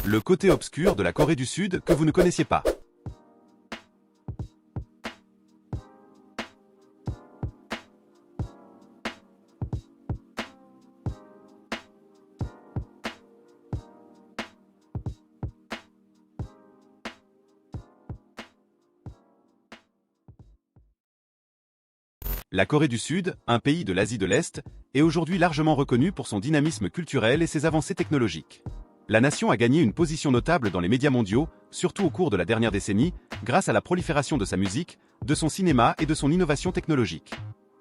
Le côté obscur de la Corée du Sud que vous ne connaissiez pas. La Corée du Sud, un pays de l'Asie de l'Est, est aujourd'hui largement reconnue pour son dynamisme culturel et ses avancées technologiques. La nation a gagné une position notable dans les médias mondiaux, surtout au cours de la dernière décennie, grâce à la prolifération de sa musique, de son cinéma et de son innovation technologique.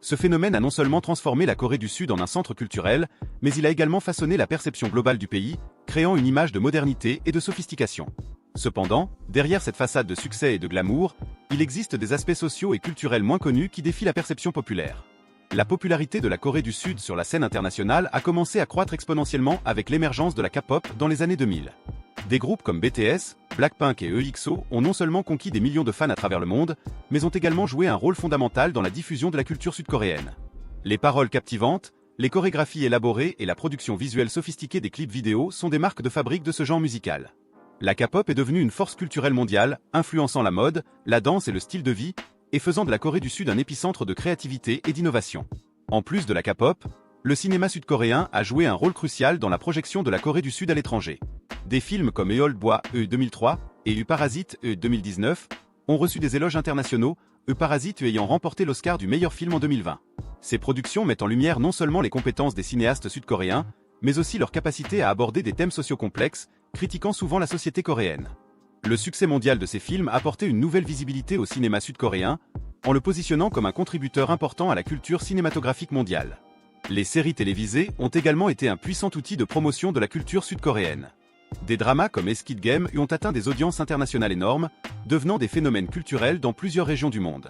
Ce phénomène a non seulement transformé la Corée du Sud en un centre culturel, mais il a également façonné la perception globale du pays, créant une image de modernité et de sophistication. Cependant, derrière cette façade de succès et de glamour, il existe des aspects sociaux et culturels moins connus qui défient la perception populaire. La popularité de la Corée du Sud sur la scène internationale a commencé à croître exponentiellement avec l'émergence de la K-pop dans les années 2000. Des groupes comme BTS, Blackpink et EXO ont non seulement conquis des millions de fans à travers le monde, mais ont également joué un rôle fondamental dans la diffusion de la culture sud-coréenne. Les paroles captivantes, les chorégraphies élaborées et la production visuelle sophistiquée des clips vidéo sont des marques de fabrique de ce genre musical. La K-pop est devenue une force culturelle mondiale, influençant la mode, la danse et le style de vie, et faisant de la Corée du Sud un épicentre de créativité et d'innovation. En plus de la K-pop, le cinéma sud-coréen a joué un rôle crucial dans la projection de la Corée du Sud à l'étranger. Des films comme Eolbois 2003 et Parasite 2019 ont reçu des éloges internationaux, Parasite ayant remporté l'Oscar du meilleur film en 2020. Ces productions mettent en lumière non seulement les compétences des cinéastes sud-coréens, mais aussi leur capacité à aborder des thèmes sociaux complexes, critiquant souvent la société coréenne. Le succès mondial de ces films a apporté une nouvelle visibilité au cinéma sud-coréen, en le positionnant comme un contributeur important à la culture cinématographique mondiale. Les séries télévisées ont également été un puissant outil de promotion de la culture sud-coréenne. Des dramas comme Squid Game ont atteint des audiences internationales énormes, devenant des phénomènes culturels dans plusieurs régions du monde.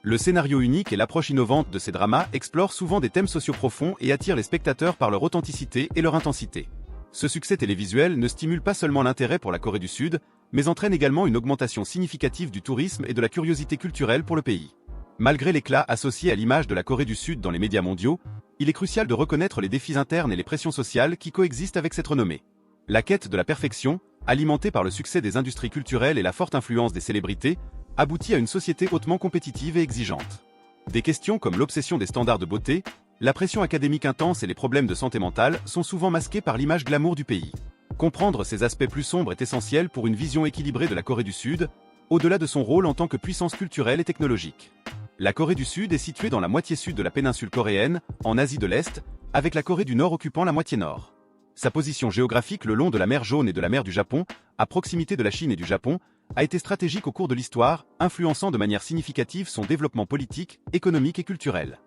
Le scénario unique et l'approche innovante de ces dramas explorent souvent des thèmes sociaux profonds et attirent les spectateurs par leur authenticité et leur intensité. Ce succès télévisuel ne stimule pas seulement l'intérêt pour la Corée du Sud, mais entraîne également une augmentation significative du tourisme et de la curiosité culturelle pour le pays. Malgré l'éclat associé à l'image de la Corée du Sud dans les médias mondiaux, il est crucial de reconnaître les défis internes et les pressions sociales qui coexistent avec cette renommée. La quête de la perfection, alimentée par le succès des industries culturelles et la forte influence des célébrités, aboutit à une société hautement compétitive et exigeante. Des questions comme l'obsession des standards de beauté, la pression académique intense et les problèmes de santé mentale sont souvent masqués par l'image glamour du pays. Comprendre ces aspects plus sombres est essentiel pour une vision équilibrée de la Corée du Sud, au-delà de son rôle en tant que puissance culturelle et technologique. La Corée du Sud est située dans la moitié sud de la péninsule coréenne, en Asie de l'Est, avec la Corée du Nord occupant la moitié nord. Sa position géographique le long de la mer Jaune et de la mer du Japon, à proximité de la Chine et du Japon, a été stratégique au cours de l'histoire, influençant de manière significative son développement politique, économique et culturel.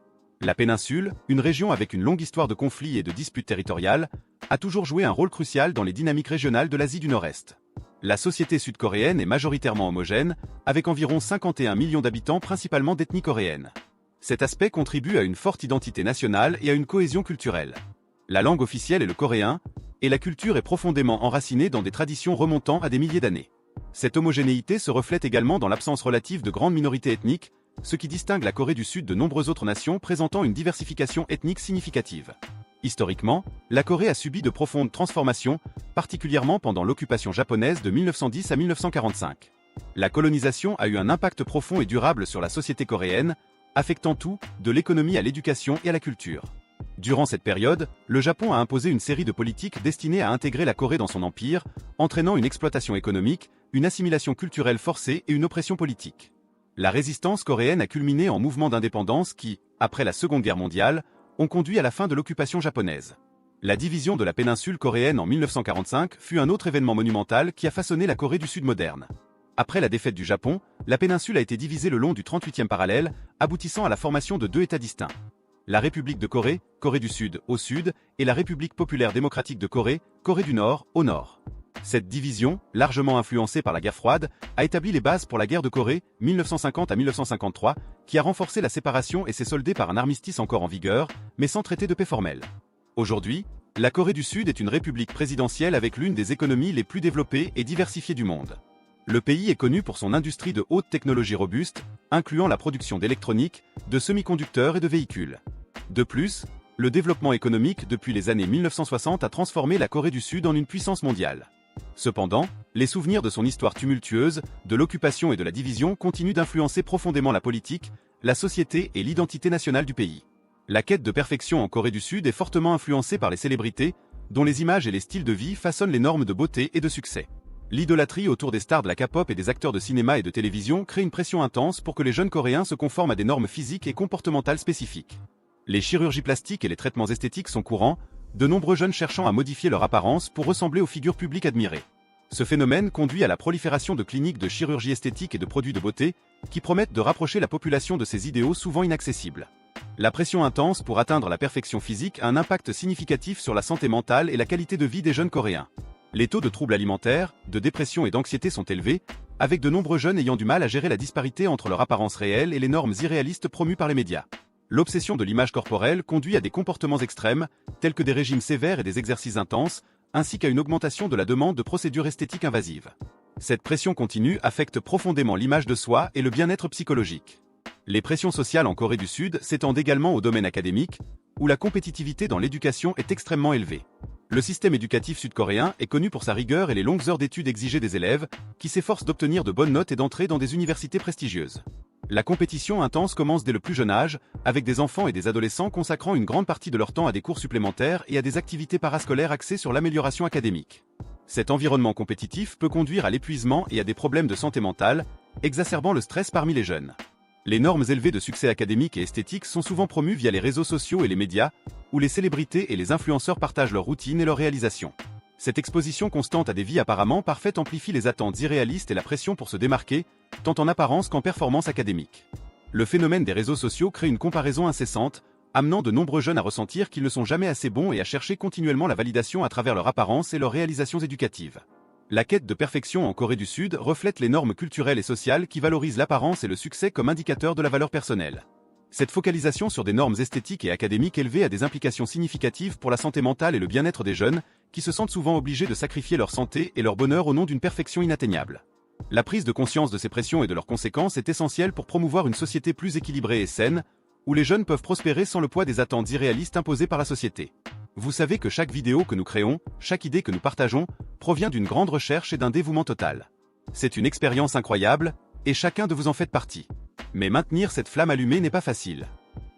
La péninsule, une région avec une longue histoire de conflits et de disputes territoriales, a toujours joué un rôle crucial dans les dynamiques régionales de l'Asie du Nord-Est. La société sud-coréenne est majoritairement homogène, avec environ 51 millions d'habitants principalement d'ethnie coréenne. Cet aspect contribue à une forte identité nationale et à une cohésion culturelle. La langue officielle est le coréen, et la culture est profondément enracinée dans des traditions remontant à des milliers d'années. Cette homogénéité se reflète également dans l'absence relative de grandes minorités ethniques, ce qui distingue la Corée du Sud de nombreuses autres nations présentant une diversification ethnique significative. Historiquement, la Corée a subi de profondes transformations, particulièrement pendant l'occupation japonaise de 1910 à 1945. La colonisation a eu un impact profond et durable sur la société coréenne, affectant tout, de l'économie à l'éducation et à la culture. Durant cette période, le Japon a imposé une série de politiques destinées à intégrer la Corée dans son empire, entraînant une exploitation économique, une assimilation culturelle forcée et une oppression politique. La résistance coréenne a culminé en mouvements d'indépendance qui, après la Seconde Guerre mondiale, ont conduit à la fin de l'occupation japonaise. La division de la péninsule coréenne en 1945 fut un autre événement monumental qui a façonné la Corée du Sud moderne. Après la défaite du Japon, la péninsule a été divisée le long du 38e parallèle, aboutissant à la formation de deux États distincts. La République de Corée, Corée du Sud, au sud, et la République populaire démocratique de Corée, Corée du Nord, au nord. Cette division, largement influencée par la guerre froide, a établi les bases pour la guerre de Corée, 1950 à 1953, qui a renforcé la séparation et s'est soldée par un armistice encore en vigueur, mais sans traité de paix formel. Aujourd'hui, la Corée du Sud est une république présidentielle avec l'une des économies les plus développées et diversifiées du monde. Le pays est connu pour son industrie de haute technologie robuste, incluant la production d'électronique, de semi-conducteurs et de véhicules. De plus, le développement économique depuis les années 1960 a transformé la Corée du Sud en une puissance mondiale. Cependant, les souvenirs de son histoire tumultueuse, de l'occupation et de la division continuent d'influencer profondément la politique, la société et l'identité nationale du pays. La quête de perfection en Corée du Sud est fortement influencée par les célébrités, dont les images et les styles de vie façonnent les normes de beauté et de succès. L'idolâtrie autour des stars de la K-pop et des acteurs de cinéma et de télévision crée une pression intense pour que les jeunes Coréens se conforment à des normes physiques et comportementales spécifiques. Les chirurgies plastiques et les traitements esthétiques sont courants, de nombreux jeunes cherchant à modifier leur apparence pour ressembler aux figures publiques admirées. Ce phénomène conduit à la prolifération de cliniques de chirurgie esthétique et de produits de beauté, qui promettent de rapprocher la population de ces idéaux souvent inaccessibles. La pression intense pour atteindre la perfection physique a un impact significatif sur la santé mentale et la qualité de vie des jeunes Coréens. Les taux de troubles alimentaires, de dépression et d'anxiété sont élevés, avec de nombreux jeunes ayant du mal à gérer la disparité entre leur apparence réelle et les normes irréalistes promues par les médias. L'obsession de l'image corporelle conduit à des comportements extrêmes, tels que des régimes sévères et des exercices intenses, ainsi qu'à une augmentation de la demande de procédures esthétiques invasives. Cette pression continue affecte profondément l'image de soi et le bien-être psychologique. Les pressions sociales en Corée du Sud s'étendent également au domaine académique, où la compétitivité dans l'éducation est extrêmement élevée. Le système éducatif sud-coréen est connu pour sa rigueur et les longues heures d'études exigées des élèves, qui s'efforcent d'obtenir de bonnes notes et d'entrer dans des universités prestigieuses. La compétition intense commence dès le plus jeune âge, avec des enfants et des adolescents consacrant une grande partie de leur temps à des cours supplémentaires et à des activités parascolaires axées sur l'amélioration académique. Cet environnement compétitif peut conduire à l'épuisement et à des problèmes de santé mentale, exacerbant le stress parmi les jeunes. Les normes élevées de succès académique et esthétique sont souvent promues via les réseaux sociaux et les médias, où les célébrités et les influenceurs partagent leurs routines et leurs réalisations. Cette exposition constante à des vies apparemment parfaites amplifie les attentes irréalistes et la pression pour se démarquer, tant en apparence qu'en performance académique. Le phénomène des réseaux sociaux crée une comparaison incessante, amenant de nombreux jeunes à ressentir qu'ils ne sont jamais assez bons et à chercher continuellement la validation à travers leur apparence et leurs réalisations éducatives. La quête de perfection en Corée du Sud reflète les normes culturelles et sociales qui valorisent l'apparence et le succès comme indicateur de la valeur personnelle. Cette focalisation sur des normes esthétiques et académiques élevées a des implications significatives pour la santé mentale et le bien-être des jeunes, qui se sentent souvent obligés de sacrifier leur santé et leur bonheur au nom d'une perfection inatteignable. La prise de conscience de ces pressions et de leurs conséquences est essentielle pour promouvoir une société plus équilibrée et saine, où les jeunes peuvent prospérer sans le poids des attentes irréalistes imposées par la société. Vous savez que chaque vidéo que nous créons, chaque idée que nous partageons, provient d'une grande recherche et d'un dévouement total. C'est une expérience incroyable, et chacun de vous en fait partie. Mais maintenir cette flamme allumée n'est pas facile.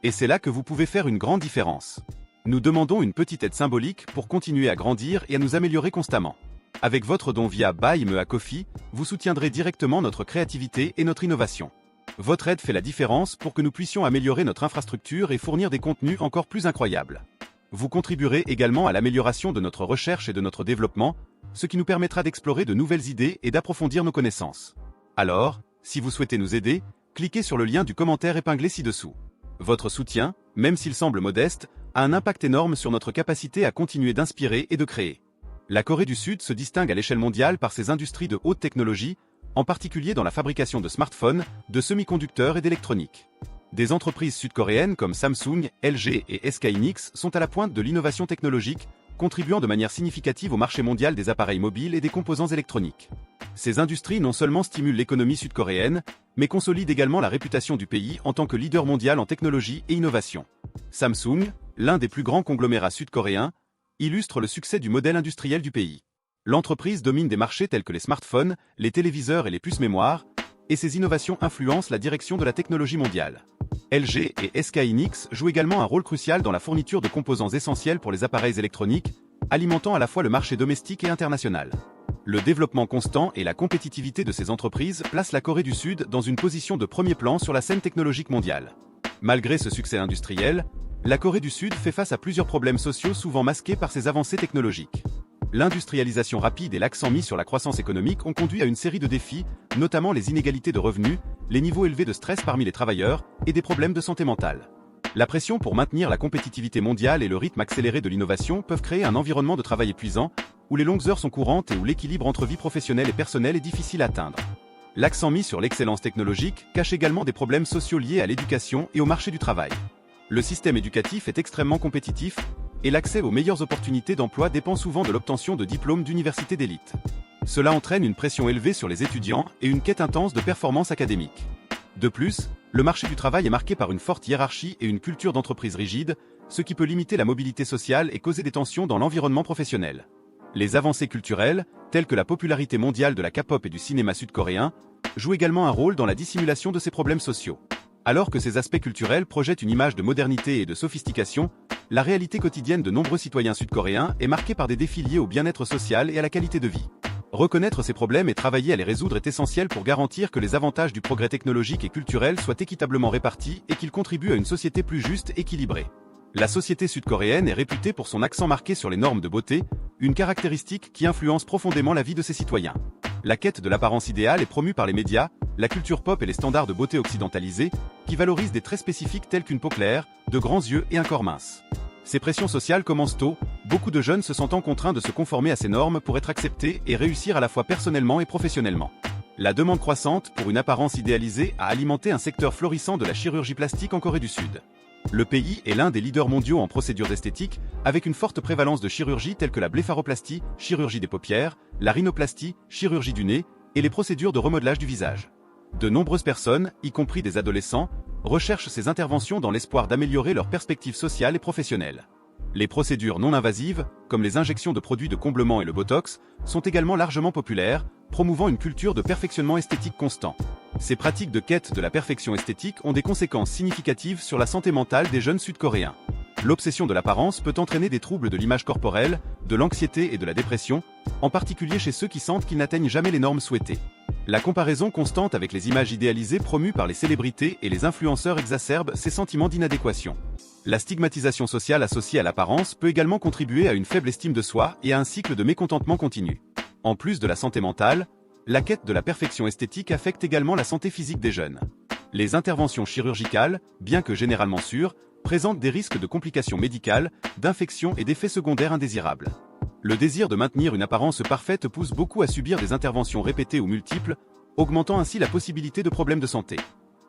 Et c'est là que vous pouvez faire une grande différence. Nous demandons une petite aide symbolique pour continuer à grandir et à nous améliorer constamment. Avec votre don via Buy Me a Coffee, vous soutiendrez directement notre créativité et notre innovation. Votre aide fait la différence pour que nous puissions améliorer notre infrastructure et fournir des contenus encore plus incroyables. Vous contribuerez également à l'amélioration de notre recherche et de notre développement, ce qui nous permettra d'explorer de nouvelles idées et d'approfondir nos connaissances. Alors, si vous souhaitez nous aider, cliquez sur le lien du commentaire épinglé ci-dessous. Votre soutien, même s'il semble modeste, a un impact énorme sur notre capacité à continuer d'inspirer et de créer. La Corée du Sud se distingue à l'échelle mondiale par ses industries de haute technologie, en particulier dans la fabrication de smartphones, de semi-conducteurs et d'électronique. Des entreprises sud-coréennes comme Samsung, LG et SK Hynix sont à la pointe de l'innovation technologique, contribuant de manière significative au marché mondial des appareils mobiles et des composants électroniques. Ces industries non seulement stimulent l'économie sud-coréenne, mais consolident également la réputation du pays en tant que leader mondial en technologie et innovation. Samsung, l'un des plus grands conglomérats sud-coréens, illustre le succès du modèle industriel du pays. L'entreprise domine des marchés tels que les smartphones, les téléviseurs et les puces mémoire, et ses innovations influencent la direction de la technologie mondiale. LG et SK Hynix jouent également un rôle crucial dans la fourniture de composants essentiels pour les appareils électroniques, alimentant à la fois le marché domestique et international. Le développement constant et la compétitivité de ces entreprises placent la Corée du Sud dans une position de premier plan sur la scène technologique mondiale. Malgré ce succès industriel, la Corée du Sud fait face à plusieurs problèmes sociaux souvent masqués par ses avancées technologiques. L'industrialisation rapide et l'accent mis sur la croissance économique ont conduit à une série de défis, notamment les inégalités de revenus, les niveaux élevés de stress parmi les travailleurs et des problèmes de santé mentale. La pression pour maintenir la compétitivité mondiale et le rythme accéléré de l'innovation peuvent créer un environnement de travail épuisant, où les longues heures sont courantes et où l'équilibre entre vie professionnelle et personnelle est difficile à atteindre. L'accent mis sur l'excellence technologique cache également des problèmes sociaux liés à l'éducation et au marché du travail. Le système éducatif est extrêmement compétitif, et l'accès aux meilleures opportunités d'emploi dépend souvent de l'obtention de diplômes d'université d'élite. Cela entraîne une pression élevée sur les étudiants et une quête intense de performance académique. De plus, le marché du travail est marqué par une forte hiérarchie et une culture d'entreprise rigide, ce qui peut limiter la mobilité sociale et causer des tensions dans l'environnement professionnel. Les avancées culturelles, telles que la popularité mondiale de la K-pop et du cinéma sud-coréen, jouent également un rôle dans la dissimulation de ces problèmes sociaux. Alors que ces aspects culturels projettent une image de modernité et de sophistication, la réalité quotidienne de nombreux citoyens sud-coréens est marquée par des défis liés au bien-être social et à la qualité de vie. Reconnaître ces problèmes et travailler à les résoudre est essentiel pour garantir que les avantages du progrès technologique et culturel soient équitablement répartis et qu'ils contribuent à une société plus juste et équilibrée. La société sud-coréenne est réputée pour son accent marqué sur les normes de beauté, une caractéristique qui influence profondément la vie de ses citoyens. La quête de l'apparence idéale est promue par les médias, la culture pop et les standards de beauté occidentalisés, qui valorisent des traits spécifiques tels qu'une peau claire, de grands yeux et un corps mince. Ces pressions sociales commencent tôt, beaucoup de jeunes se sentant contraints de se conformer à ces normes pour être acceptés et réussir à la fois personnellement et professionnellement. La demande croissante pour une apparence idéalisée a alimenté un secteur florissant de la chirurgie plastique en Corée du Sud. Le pays est l'un des leaders mondiaux en procédures esthétiques, avec une forte prévalence de chirurgies telles que la blépharoplastie, chirurgie des paupières, la rhinoplastie, chirurgie du nez, et les procédures de remodelage du visage. De nombreuses personnes, y compris des adolescents, recherchent ces interventions dans l'espoir d'améliorer leurs perspectives sociales et professionnelles. Les procédures non invasives, comme les injections de produits de comblement et le botox, sont également largement populaires, promouvant une culture de perfectionnement esthétique constant. Ces pratiques de quête de la perfection esthétique ont des conséquences significatives sur la santé mentale des jeunes sud-coréens. L'obsession de l'apparence peut entraîner des troubles de l'image corporelle, de l'anxiété et de la dépression, en particulier chez ceux qui sentent qu'ils n'atteignent jamais les normes souhaitées. La comparaison constante avec les images idéalisées promues par les célébrités et les influenceurs exacerbe ces sentiments d'inadéquation. La stigmatisation sociale associée à l'apparence peut également contribuer à une faible estime de soi et à un cycle de mécontentement continu. En plus de la santé mentale, la quête de la perfection esthétique affecte également la santé physique des jeunes. Les interventions chirurgicales, bien que généralement sûres, présentent des risques de complications médicales, d'infections et d'effets secondaires indésirables. Le désir de maintenir une apparence parfaite pousse beaucoup à subir des interventions répétées ou multiples, augmentant ainsi la possibilité de problèmes de santé.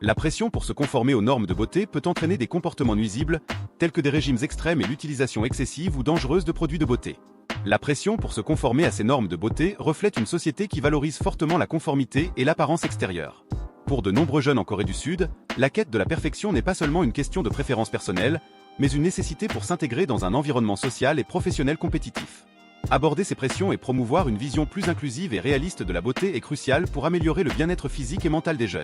La pression pour se conformer aux normes de beauté peut entraîner des comportements nuisibles, tels que des régimes extrêmes et l'utilisation excessive ou dangereuse de produits de beauté. La pression pour se conformer à ces normes de beauté reflète une société qui valorise fortement la conformité et l'apparence extérieure. Pour de nombreux jeunes en Corée du Sud, la quête de la perfection n'est pas seulement une question de préférence personnelle, mais une nécessité pour s'intégrer dans un environnement social et professionnel compétitif. Aborder ces pressions et promouvoir une vision plus inclusive et réaliste de la beauté est crucial pour améliorer le bien-être physique et mental des jeunes.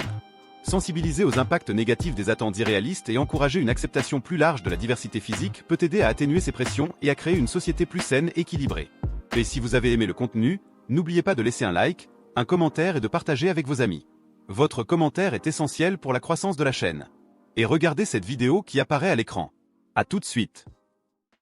Sensibiliser aux impacts négatifs des attentes irréalistes et encourager une acceptation plus large de la diversité physique peut aider à atténuer ces pressions et à créer une société plus saine et équilibrée. Et si vous avez aimé le contenu, n'oubliez pas de laisser un like, un commentaire et de partager avec vos amis. Votre commentaire est essentiel pour la croissance de la chaîne. Et regardez cette vidéo qui apparaît à l'écran. À tout de suite.